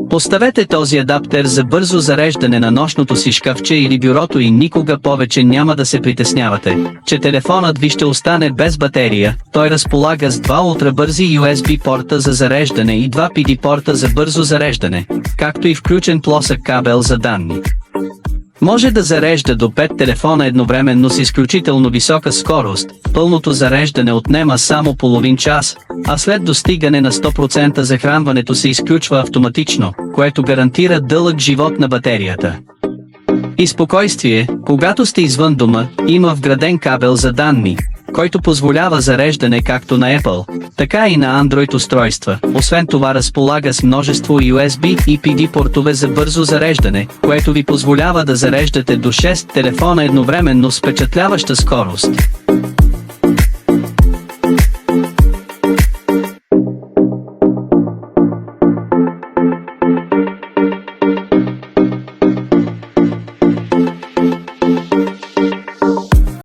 Поставете този адаптер за бързо зареждане на нощното си шкафче или бюрото и никога повече няма да се притеснявате, че телефонът ви ще остане без батерия. Той разполага с два ултрабързи USB порта за зареждане и два PD порта за бързо зареждане, както и включен плосък кабел за данни. Може да зарежда до 5 телефона едновременно с изключително висока скорост. Пълното зареждане отнема само половин час, а след достигане на 100% захранването се изключва автоматично, което гарантира дълъг живот на батерията. И спокойствие, когато сте извън дома, има вграден кабел за данни, който позволява зареждане както на Apple, така и на Android устройства. Освен това разполага с множество USB и PD портове за бързо зареждане, което ви позволява да зареждате до 6 телефона едновременно с впечатляваща скорост.